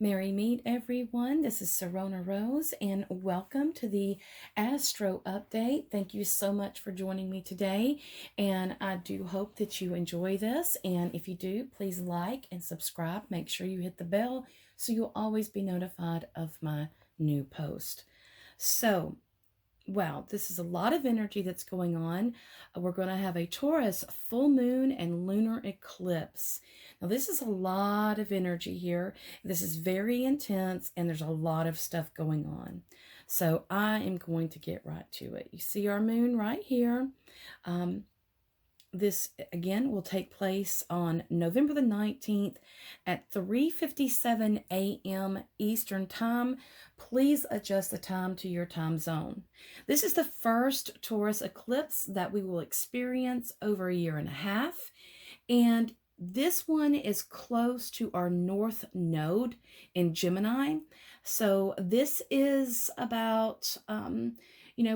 Merry meet everyone. This is Serona Rose, and welcome to the Astro Update. Thank you so much for joining me today, and I do hope that you enjoy this. And if you do, please like and subscribe. Make sure you hit the bell so you'll always be notified of my new post. So, wow, this is a lot of energy that's going on. We're going to have a Taurus full moon and lunar eclipse. Now, this is a lot of energy here. This is very intense, and there's a lot of stuff going on. So I am going to get right to it. You see our moon right here. This again will take place on November the 19th at 3:57 a.m. Eastern Time. Please adjust the time to your time zone. This is the first Taurus eclipse that we will experience over a year and a half, and this one is close to our North Node in Gemini. So this is about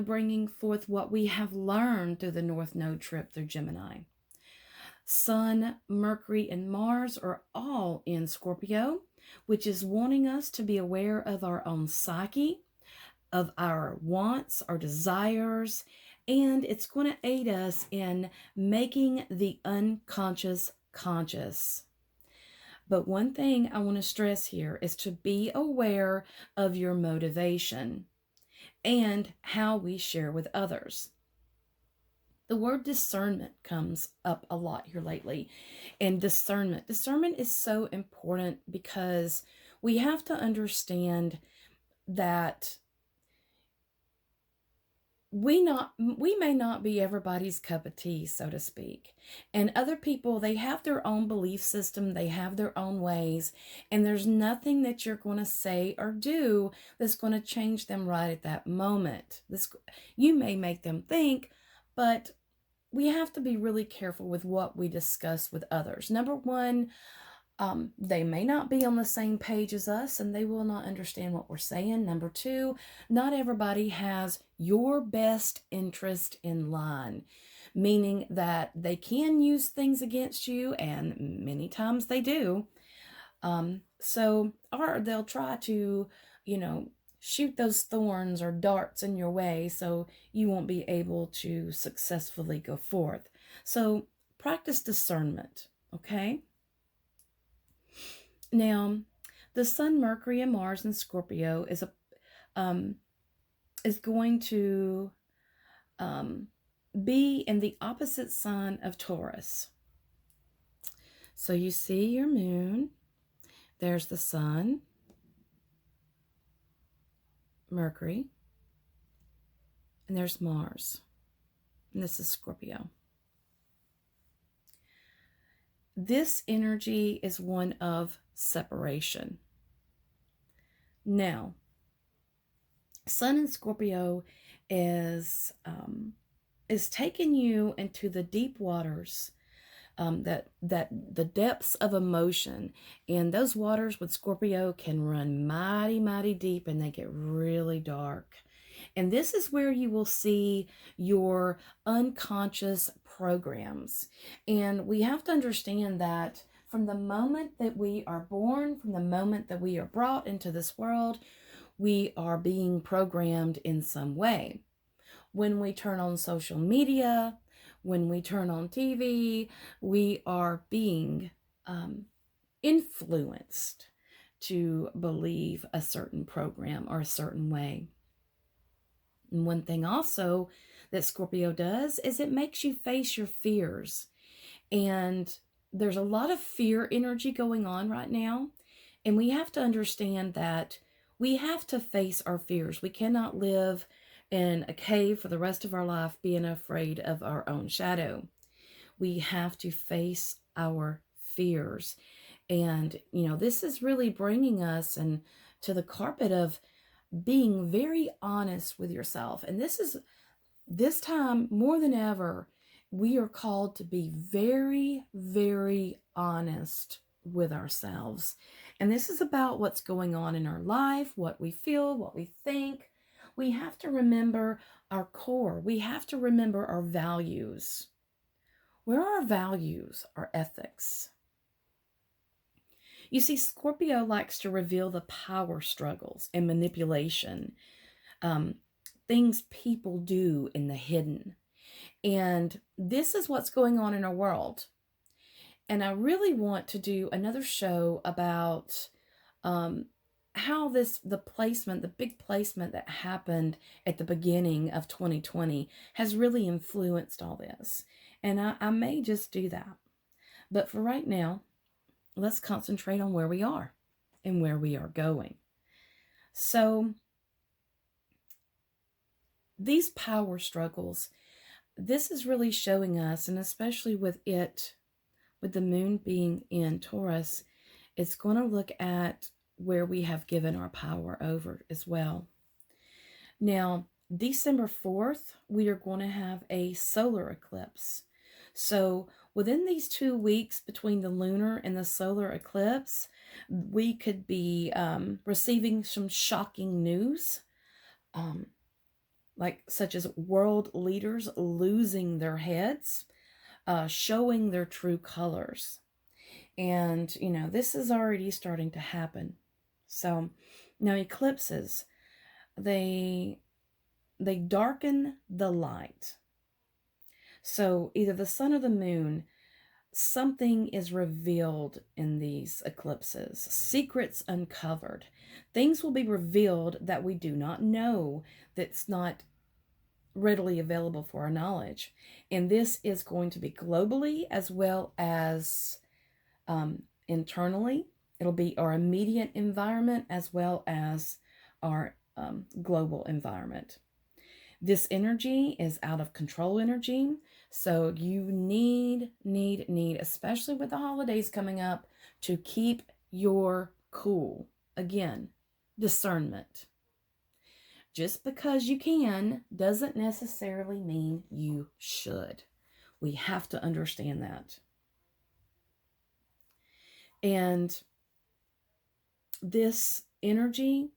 bringing forth what we have learned through the North Node trip through Gemini. Sun, Mercury, and Mars are all in Scorpio, which is wanting us to be aware of our own psyche, of our wants, our desires, and it's going to aid us in making the unconscious conscious. But one thing I want to stress here is to be aware of your motivation and how we share with others. The word discernment comes up a lot here lately. And discernment is so important because we have to understand that we may not be everybody's cup of tea, so to speak. And other people, they have their own belief system, they have their own ways, and there's nothing that you're going to say or do that's going to change them right at that moment. You may make them think, but we have to be really careful with what we discuss with others. Number one, they may not be on the same page as us and they will not understand what we're saying. Number two, not everybody has your best interest in line, meaning that they can use things against you, and many times they do. Or they'll try to, shoot those thorns or darts in your way so you won't be able to successfully go forth. So practice discernment, okay? Now, the Sun, Mercury, and Mars in Scorpio is going to be in the opposite sign of Taurus. So you see your moon. There's the Sun, Mercury, and there's Mars. And this is Scorpio. This energy is one of separation. Now, Sun in Scorpio is taking you into the deep waters, that the depths of emotion, and those waters with Scorpio can run mighty, mighty deep, and they get really dark. And this is where you will see your unconscious programs. And we have to understand that from the moment that we are born, from the moment that we are brought into this world, we are being programmed in some way. When we turn on social media, when we turn on TV, we are being influenced to believe a certain program or a certain way. And one thing also that Scorpio does is it makes you face your fears. And there's a lot of fear energy going on right now. And we have to understand that we have to face our fears. We cannot live in a cave for the rest of our life being afraid of our own shadow. We have to face our fears. And, this is really bringing us to the carpet of being very honest with yourself. And this time more than ever, we are called to be very, very honest with ourselves. And this is about what's going on in our life, what we feel, what we think. We have to remember our core. We have to remember our values. Where are our values, our ethics? You see, Scorpio likes to reveal the power struggles and manipulation, um, things people do in the hidden. And this is what's going on in our world. And I really want to do another show about um, how the big placement that happened at the beginning of 2020 has really influenced all this. And I may just do that. But for right now, let's concentrate on where we are and where we are going. So, these power struggles, this is really showing us, and especially with the moon being in Taurus, it's going to look at where we have given our power over as well. Now, December 4th, we are going to have a solar eclipse. So within these 2 weeks between the lunar and the solar eclipse, we could be receiving some shocking news, such as world leaders losing their heads, showing their true colors. And, this is already starting to happen. So now eclipses, they darken the light. So either the sun or the moon, something is revealed in these eclipses, secrets uncovered. Things will be revealed that we do not know, that's not readily available for our knowledge. And this is going to be globally as well as internally. It'll be our immediate environment as well as our global environment. This energy is out of control energy. So you need, especially with the holidays coming up, to keep your cool. Again, discernment. Just because you can doesn't necessarily mean you should. We have to understand that. And this energy,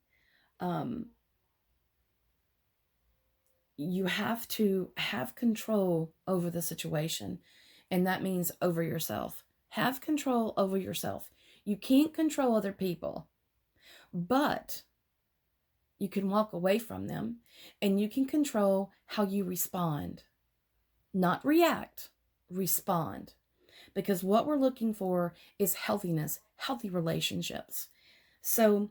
you have to have control over the situation. And that means over yourself. Have control over yourself. You can't control other people, but you can walk away from them and you can control how you respond. Not react, respond. Because what we're looking for is healthiness, healthy relationships. So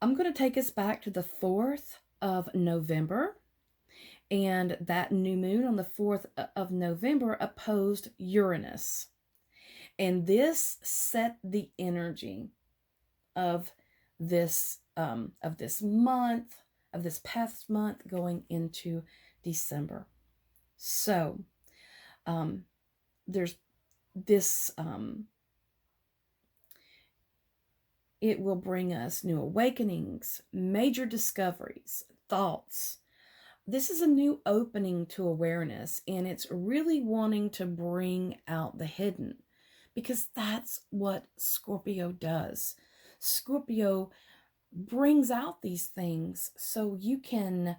I'm going to take us back to the 4th of November. And that new moon on the 4th of November opposed Uranus. And this set the energy of this month, of this past month going into December. So there's this, it will bring us new awakenings, major discoveries, thoughts. This is a new opening to awareness, and it's really wanting to bring out the hidden, because that's what Scorpio does. Scorpio brings out these things so you can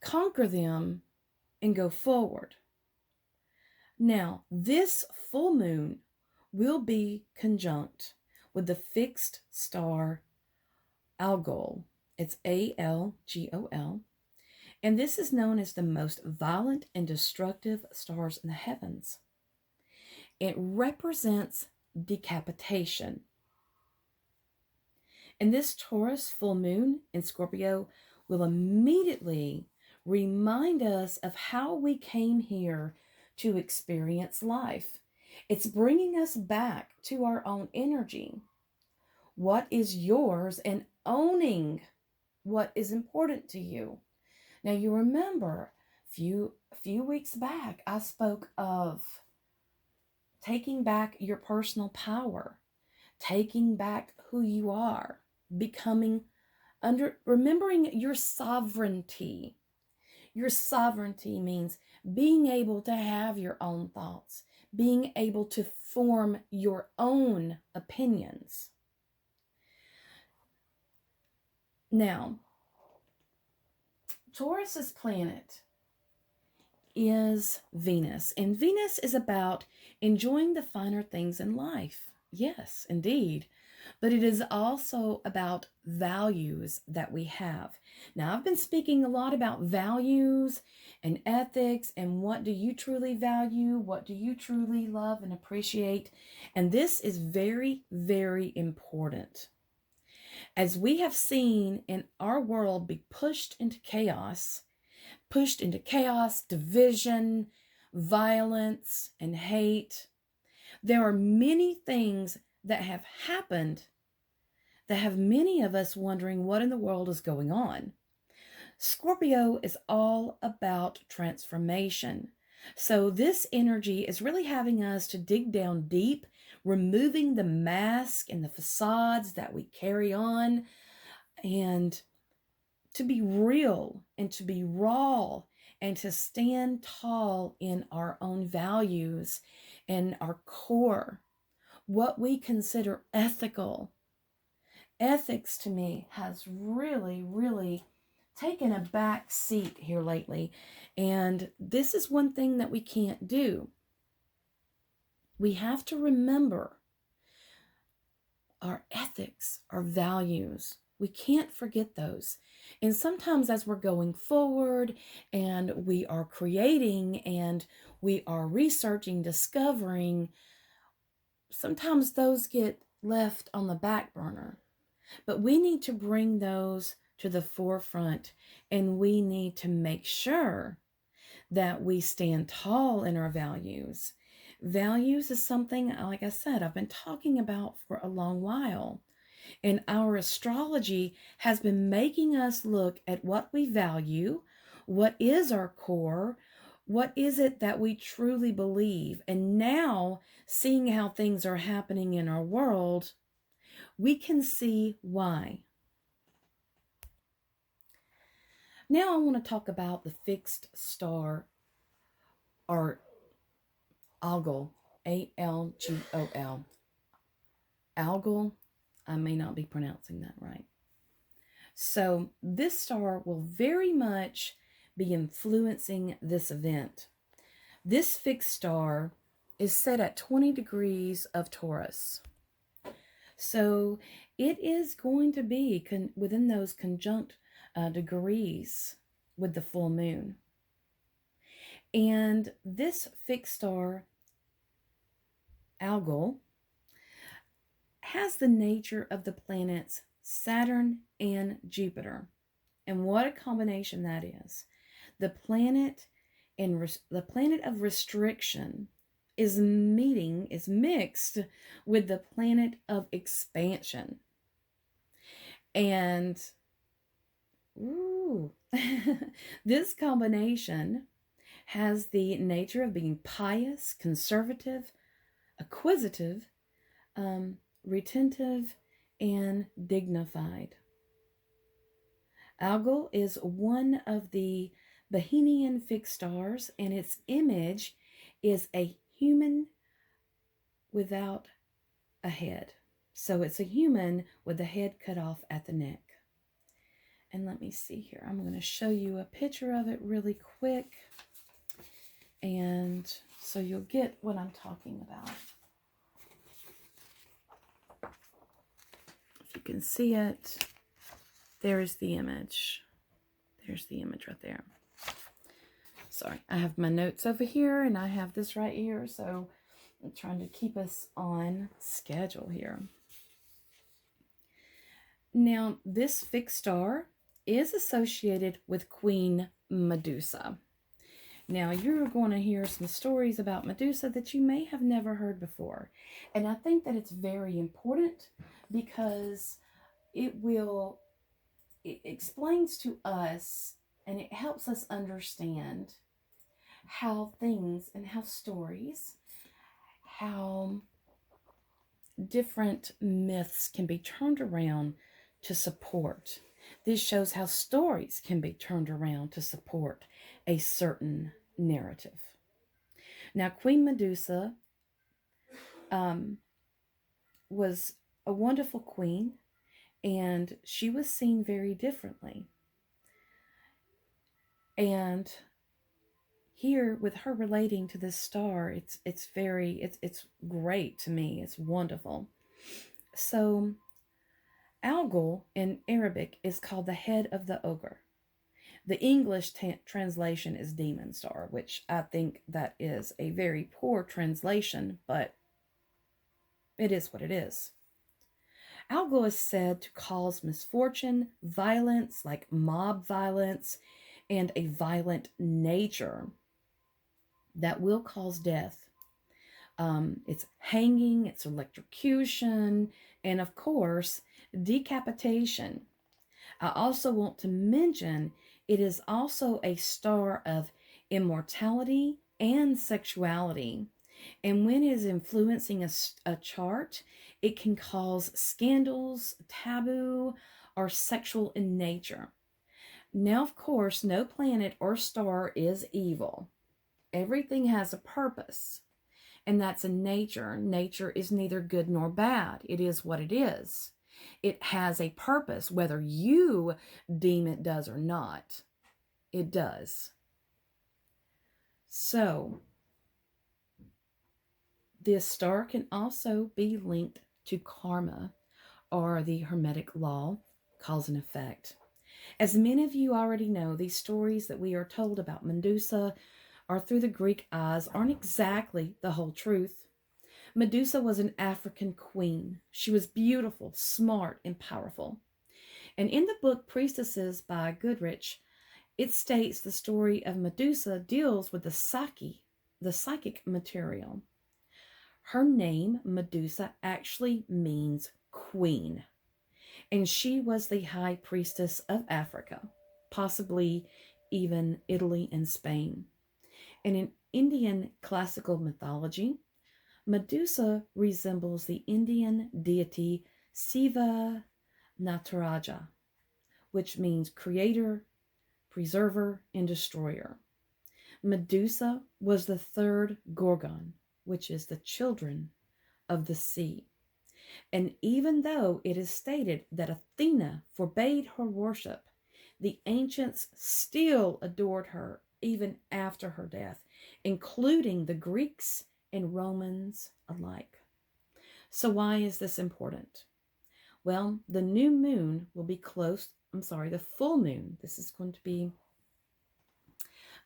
conquer them and go forward. Now, this full moon will be conjunct with the fixed star Algol. It's Algol. And this is known as the most violent and destructive stars in the heavens. It represents decapitation. And this Taurus full moon in Scorpio will immediately remind us of how we came here to experience life. It's bringing us back to our own energy. What is yours, and owning what is important to you. Now you remember a few weeks back, I spoke of taking back your personal power, taking back who you are, remembering your sovereignty. Your sovereignty means being able to have your own thoughts, being able to form your own opinions. Now, Taurus's planet is Venus, and Venus is about enjoying the finer things in life. Yes, indeed. But it is also about values that we have. Now, I've been speaking a lot about values and ethics and what do you truly value? What do you truly love and appreciate? And this is very, very important. As we have seen in our world be pushed into chaos, division, violence, and hate, there are many things that have happened that have many of us wondering what in the world is going on. Scorpio is all about transformation. So, this energy is really having us to dig down deep, removing the mask and the facades that we carry on, and to be real and to be raw and to stand tall in our own values and our core, what we consider ethical. Ethics to me has really, really taken a back seat here lately. And this is one thing that we can't do. We have to remember our ethics, our values. We can't forget those. And sometimes as we're going forward and we are creating and we are researching, discovering, sometimes those get left on the back burner. But we need to bring those to the forefront, and we need to make sure that we stand tall in our values. Values is something, like I said, I've been talking about for a long while. And our astrology has been making us look at what we value, what is our core, what is it that we truly believe. And now, seeing how things are happening in our world, we can see why. Now I want to talk about the fixed star, or Algol, Algol. Algol, I may not be pronouncing that right. So this star will very much be influencing this event. This fixed star is set at 20 degrees of Taurus. So it is going to be within those conjunct degrees with the full moon. And this fixed star, Algol, has the nature of the planets Saturn and Jupiter. And what a combination that is. The planet of restriction is mixed with the planet of expansion. And this combination has the nature of being pious, conservative, acquisitive, retentive, and dignified. Algol is one of the Bohemian fixed stars, and its image is a human without a head. So it's a human with the head cut off at the neck. And let me see here. I'm going to show you a picture of it really quick. And so you'll get what I'm talking about. If you can see it, there's the image. There's the image right there. Sorry, I have my notes over here and I have this right here. So I'm trying to keep us on schedule here. Now, this fixed star is associated with Queen Medusa. Now, you're going to hear some stories about Medusa that you may have never heard before. And I think that it's very important because it explains to us and it helps us understand how things and how stories, how different myths can be turned around to support. This shows how stories can be turned around to support a certain narrative. Now, Queen Medusa was a wonderful queen, and she was seen very differently. And here with her relating to this star, it's great to me. It's wonderful. So Algol in Arabic is called the head of the ogre. The English translation is demon star, which I think that is a very poor translation, but it is what it is. Algol is said to cause misfortune, violence, like mob violence, and a violent nature that will cause death. It's hanging, it's electrocution, and of course, decapitation. I also want to mention it is also a star of immortality and sexuality. And when it is influencing a chart, it can cause scandals, taboo, or sexual in nature. Now, of course, no planet or star is evil. Everything has a purpose, and that's in nature. Nature is neither good nor bad. It is what it is. It has a purpose, whether you deem it does or not. It does. So, this star can also be linked to karma, or the Hermetic law, cause and effect. As many of you already know, these stories that we are told about Medusa or through the Greek eyes aren't exactly the whole truth. Medusa was an African queen. She was beautiful, smart, and powerful. And in the book Priestesses by Goodrich, it states the story of Medusa deals with the psychic material. Her name, Medusa, actually means queen. And she was the high priestess of Africa, possibly even Italy and Spain. And in Indian classical mythology, Medusa resembles the Indian deity Siva Nataraja, which means creator, preserver, and destroyer. Medusa was the third Gorgon, which is the children of the sea. And even though it is stated that Athena forbade her worship, the ancients still adored her even after her death, including the Greeks and Romans alike. So why is this important? Well, the new moon will be the full moon. This is going to be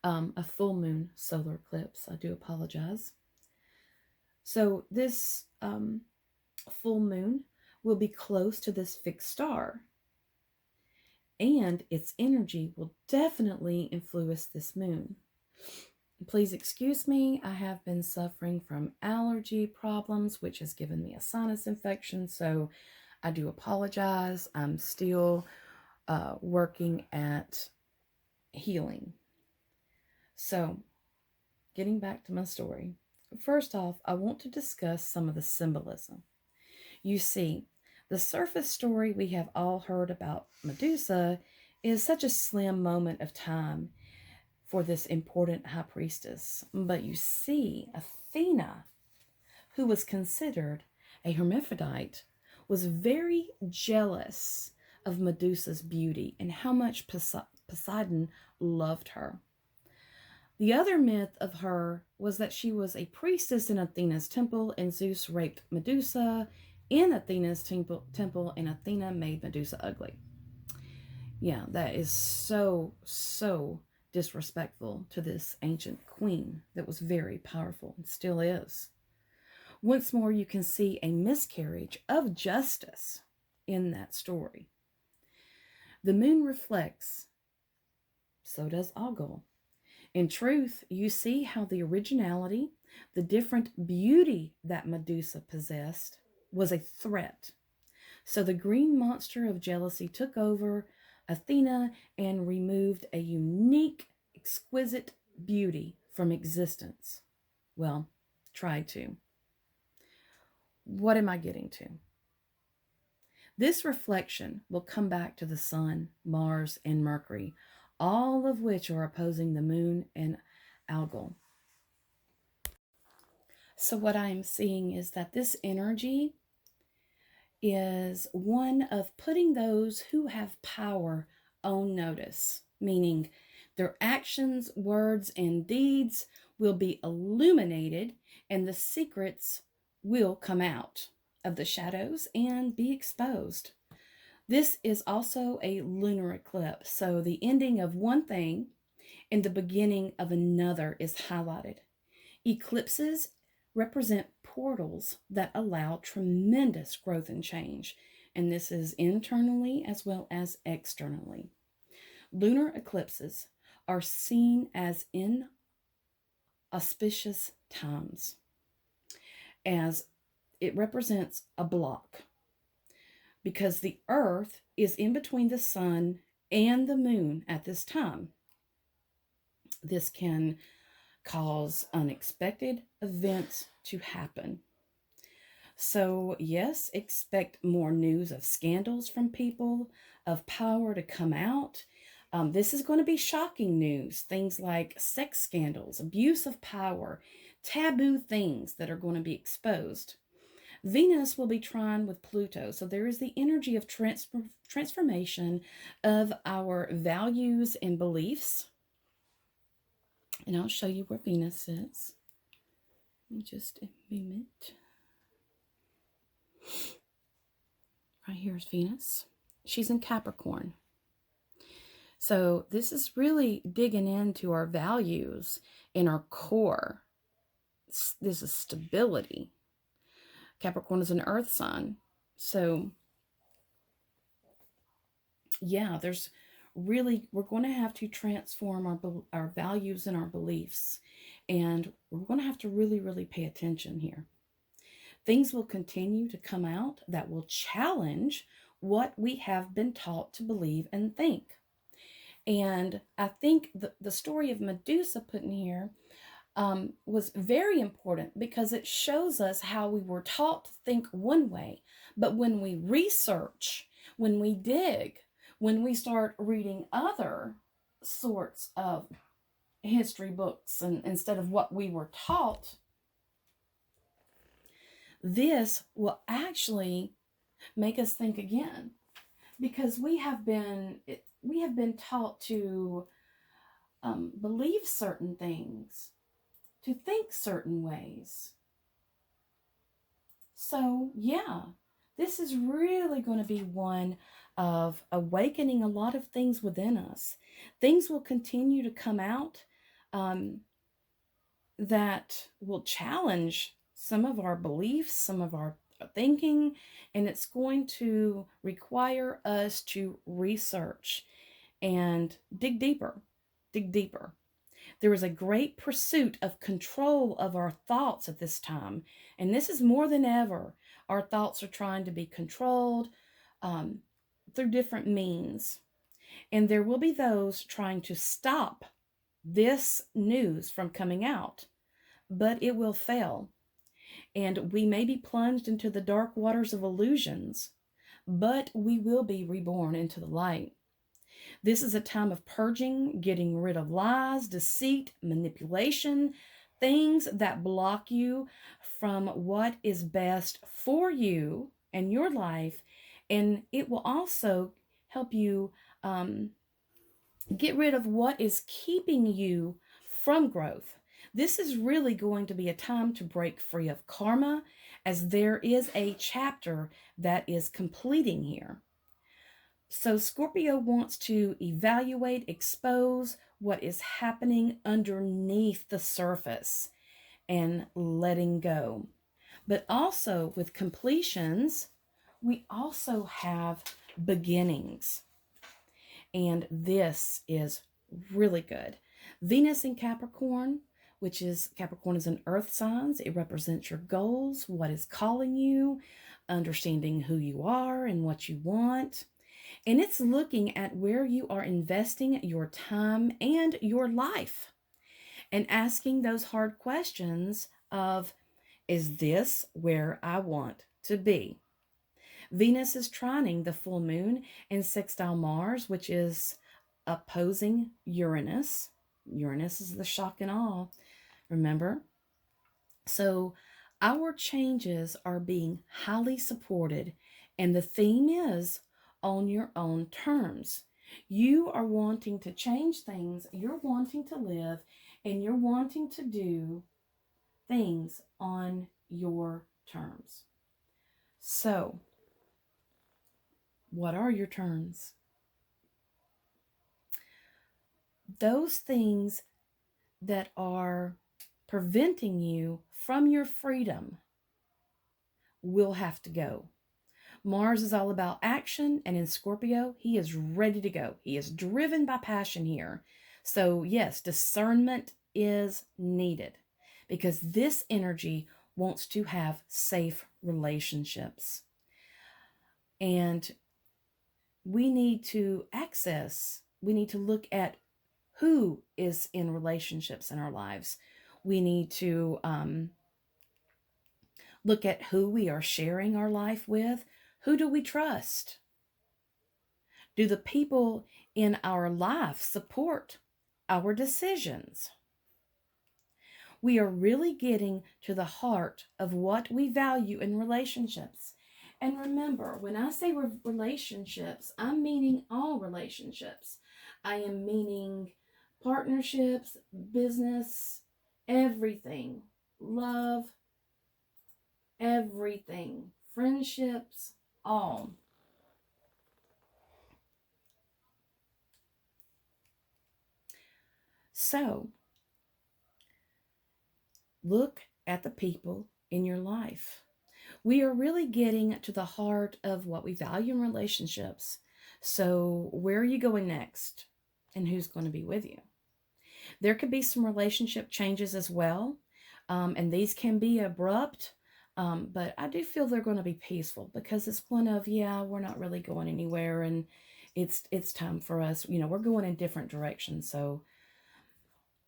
a full moon solar eclipse. I do apologize. So this full moon will be close to this fixed star, and its energy will definitely influence this moon. Please excuse me, I have been suffering from allergy problems, which has given me a sinus infection, so I do apologize. I'm still working at healing. So, getting back to my story. First off, I want to discuss some of the symbolism. You see, the surface story we have all heard about Medusa is such a slim moment of time for this important high priestess. But you see, Athena, who was considered a hermaphrodite, was very jealous of Medusa's beauty and how much Poseidon loved her. The other myth of her was that she was a priestess in Athena's temple, and Zeus raped Medusa in Athena's temple, and Athena made Medusa ugly. Yeah, that is so disrespectful to this ancient queen that was very powerful and still is. Once more, you can see a miscarriage of justice in that story. The moon reflects, so does Algol. In truth, you see how the originality, the different beauty that Medusa possessed, was a threat. So the green monster of jealousy took over Athena and removed a unique, exquisite beauty from existence. Well, tried to. What am I getting to? This reflection will come back to the sun, Mars, and Mercury, all of which are opposing the moon and Algol. So what I am seeing is that this energy is one of putting those who have power on notice, meaning Their actions, words, and deeds will be illuminated, and the secrets will come out of the shadows and be exposed. This is also a lunar eclipse, so the ending of one thing and the beginning of another is highlighted. Eclipses represent portals that allow tremendous growth and change, and this is internally as well as externally. Lunar eclipses are seen as inauspicious times, as it represents a block, because the earth is in between the sun and the moon at this time. This can cause unexpected events to happen. So, yes, expect more news of scandals from people, of power to come out. This is going to be shocking news. Things like sex scandals, abuse of power, taboo things that are going to be exposed. Venus will be trine with Pluto. So there is the energy of transformation of our values and beliefs. And I'll show you where Venus is. Let me just a moment. Right here is Venus. She's in Capricorn. So this is really digging into our values and our core. This is stability. Capricorn is an earth sign. So yeah, we're going to have to transform our values and our beliefs. And we're going to have to really, really pay attention here. Things will continue to come out that will challenge what we have been taught to believe and think. And I think the story of Medusa put in here was very important, because it shows us how we were taught to think one way. But when we research, when we dig, when we start reading other sorts of history books, and instead of what we were taught, this will actually make us think again, because we have been taught to believe certain things, to think certain ways. So yeah, this is really going to be one of awakening a lot of things within us. Things will continue to come out that will challenge some of our beliefs, some of our thinking, and it's going to require us to research and dig deeper. There is a great pursuit of control of our thoughts at this time, and this is more than ever. Our thoughts are trying to be controlled through different means, and there will be those trying to stop this news from coming out, but it will fail. And we may be plunged into the dark waters of illusions, but we will be reborn into the light. This is a time of purging, getting rid of lies, deceit, manipulation, things that block you from what is best for you and your life. And it will also help you get rid of what is keeping you from growth. This is really going to be a time to break free of karma, as there is a chapter that is completing here. So Scorpio wants to evaluate, expose what is happening underneath the surface and letting go. But also with completions, we also have beginnings. And this is really good. Venus in Capricorn, Capricorn is an earth sign. It represents your goals, what is calling you, understanding who you are and what you want. And it's looking at where you are investing your time and your life, and asking those hard questions of, is this where I want to be? Venus is trining the full moon in sextile Mars, which is opposing Uranus. Uranus is the shock and awe, remember? So our changes are being highly supported, and the theme is on your own terms. You are wanting to change things. You're wanting to live, and you're wanting to do things on your terms. So, what are your terms? Those things that are preventing you from your freedom will have to go. Mars is all about action, and in Scorpio, he is ready to go. He is driven by passion here. So, yes, discernment is needed because this energy wants to have safe relationships. And we need to look at who is in relationships in our lives. We need to look at who we are sharing our life with. Who do we trust? Do the people in our life support our decisions? We are really getting to the heart of what we value in relationships. And remember, when I say relationships, I'm meaning all relationships. I am meaning partnerships, business, everything, love, everything, friendships, all. So, look at the people in your life. We are really getting to the heart of what we value in relationships. So, where are you going next? And who's going to be with you? There could be some relationship changes as well, and these can be abrupt, but I do feel they're going to be peaceful because it's one of, yeah, we're not really going anywhere, and it's time for us. We're going in different directions, so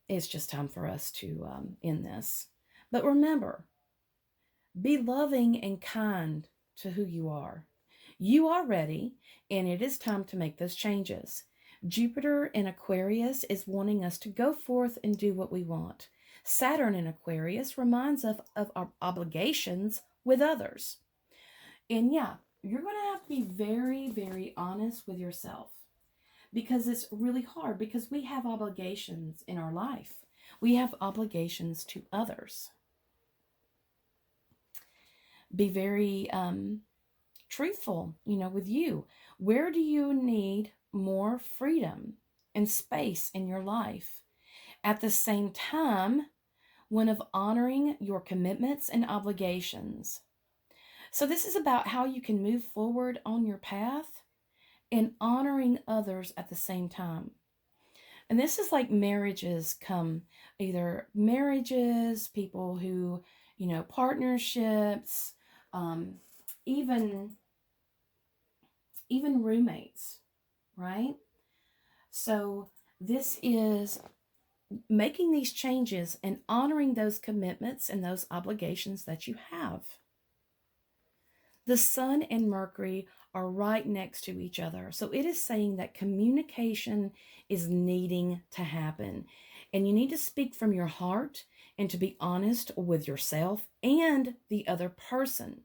it's just time for us to end this. But remember, be loving and kind to who you are. You are ready, and it is time to make those changes. Jupiter in Aquarius is wanting us to go forth and do what we want. Saturn in Aquarius reminds us of our obligations with others. And yeah, you're going to have to be very, very honest with yourself because it's really hard because we have obligations in our life. We have obligations to others. Be very truthful, with you. Where do you need more freedom and space in your life? At the same time, one of honoring your commitments and obligations. So this is about how you can move forward on your path and honoring others at the same time. And this is like marriages either marriages, people who, partnerships, even roommates, right? So this is making these changes and honoring those commitments and those obligations that you have. The Sun and Mercury are right next to each other. So it is saying that communication is needing to happen. And you need to speak from your heart and to be honest with yourself and the other person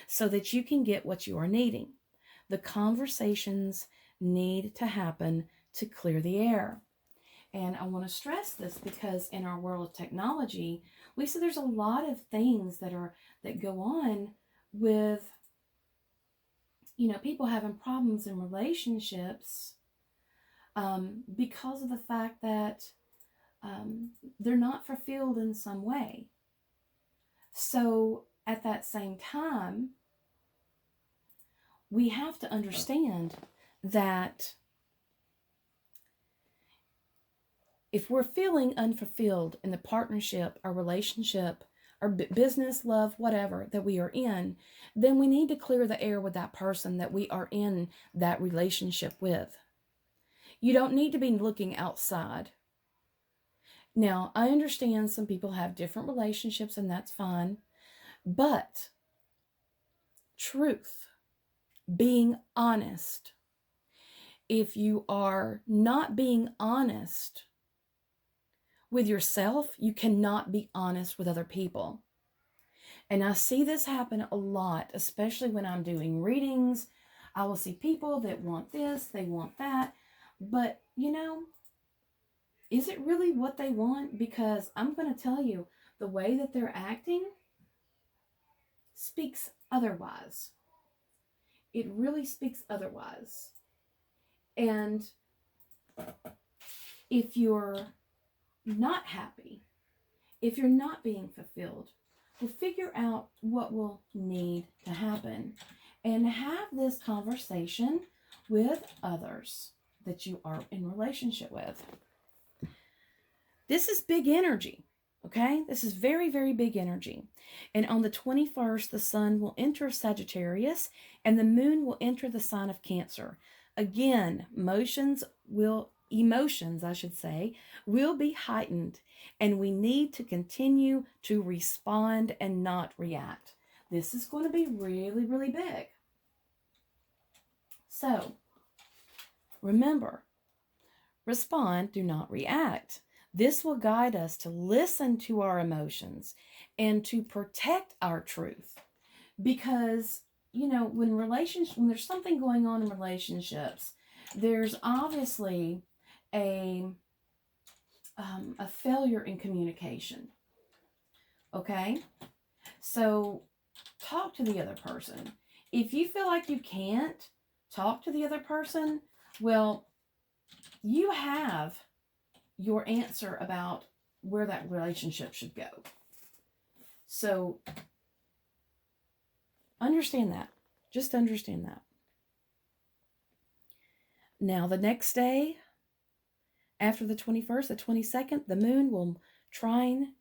so that you can get what you are needing. The conversations need to happen to clear the air. And I want to stress this because in our world of technology, we see there's a lot of things that go on with, people having problems in relationships because of the fact that they're not fulfilled in some way. So at that same time, we have to understand that if we're feeling unfulfilled in the partnership or relationship or business, love, whatever that we are in, then we need to clear the air with that person that we are in that relationship with. You don't need to be looking outside. Now, I understand some people have different relationships and that's fine, but truth, being honest. If you are not being honest with yourself, you cannot be honest with other people. And I see this happen a lot, especially when I'm doing readings. I will see people that want this, they want that. But, is it really what they want? Because I'm going to tell you, the way that they're acting speaks otherwise. It really speaks otherwise. And if you're not happy, if you're not being fulfilled, well, figure out what will need to happen and have this conversation with others that you are in relationship with. This is big energy, okay? This is very, very big energy. And on the 21st, the sun will enter Sagittarius and the moon will enter the sign of Cancer. Again, emotions, I should say, will be heightened, and we need to continue to respond and not react. This is going to be really, really big. So, remember, respond, do not react. This will guide us to listen to our emotions and to protect our truth. Because, when there's something going on in relationships, there's obviously a failure in communication. Okay? So talk to the other person. If you feel like you can't talk to the other person, well, you have your answer about where that relationship should go. So understand that. Just understand that. Now, the next day, after the 21st, the 22nd, the moon will trine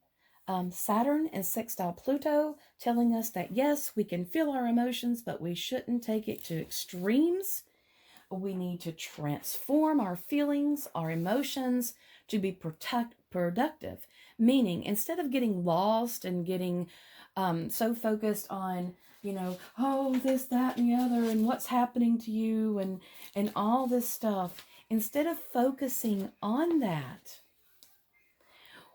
Saturn and sextile Pluto, telling us that yes, we can feel our emotions, but we shouldn't take it to extremes. We need to transform our feelings, our emotions to be productive. Meaning, instead of getting lost and getting so focused on, this, that, and the other, and what's happening to you, and all this stuff, instead of focusing on that,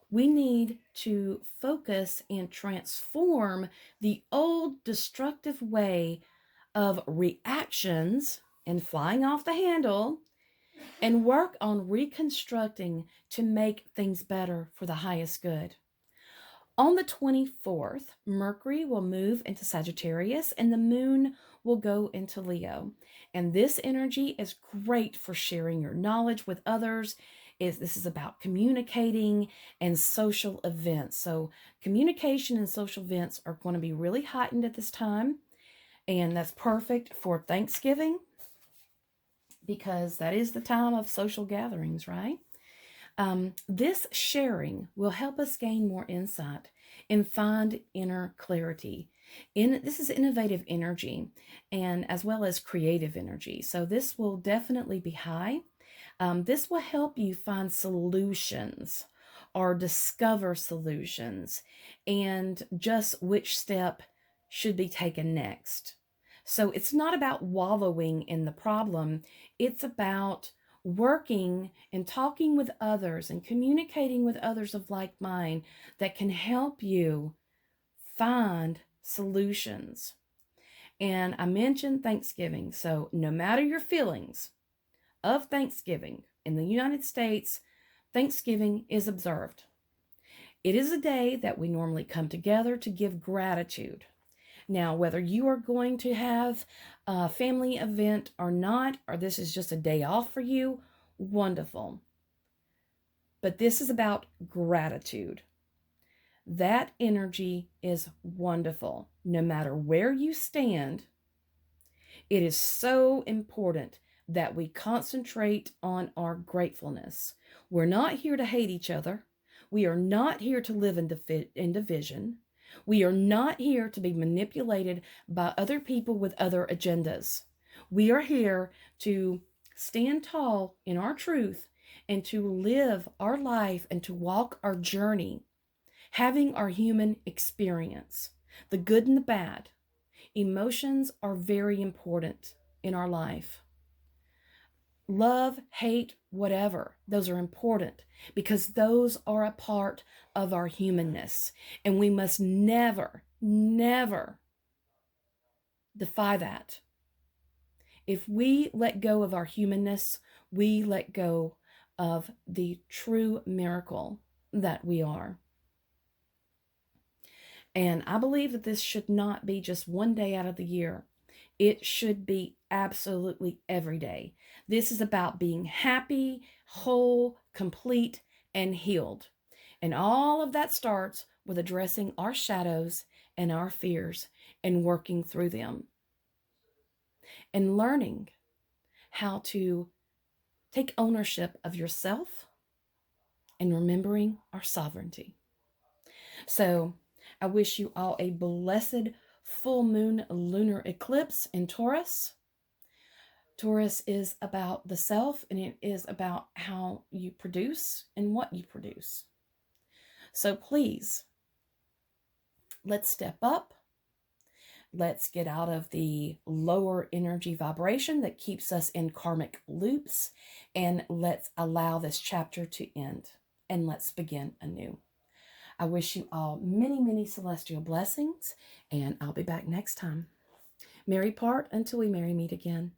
we need to focus and transform the old destructive way of reactions and flying off the handle and work on reconstructing to make things better for the highest good. On the 24th, Mercury will move into Sagittarius and the moon will go into Leo. And this energy is great for sharing your knowledge with others. This is about communicating and social events. So communication and social events are going to be really heightened at this time. And that's perfect for Thanksgiving because that is the time of social gatherings, right? This sharing will help us gain more insight and find inner clarity. This is innovative energy and as well as creative energy. So this will definitely be high. This will help you find solutions or discover solutions and just which step should be taken next. So it's not about wallowing in the problem. It's about working and talking with others and communicating with others of like mind that can help you find solutions. And I mentioned Thanksgiving. So no matter your feelings of Thanksgiving in the United States, Thanksgiving is observed. It is a day that we normally come together to give gratitude. Now, whether you are going to have a family event or not, or this is just a day off for you, wonderful. But this is about gratitude. That energy is wonderful. No matter where you stand, it is so important that we concentrate on our gratefulness. We're not here to hate each other. We are not here to live in division. We are not here to be manipulated by other people with other agendas. We are here to stand tall in our truth and to live our life and to walk our journey, having our human experience, the good and the bad. Emotions are very important in our life. Love, hate, whatever, those are important because those are a part of our humanness. And we must never, never defy that. If we let go of our humanness, we let go of the true miracle that we are. And I believe that this should not be just one day out of the year. It should be absolutely every day. This is about being happy, whole, complete, and healed. And all of that starts with addressing our shadows and our fears and working through them and learning how to take ownership of yourself and remembering our sovereignty. So I wish you all a blessed full moon lunar eclipse in Taurus. Taurus is about the self, and it is about how you produce and what you produce. So please, let's step up. Let's get out of the lower energy vibration that keeps us in karmic loops, and let's allow this chapter to end, and let's begin anew. I wish you all many, many celestial blessings, and I'll be back next time. Merry part until we merry meet again.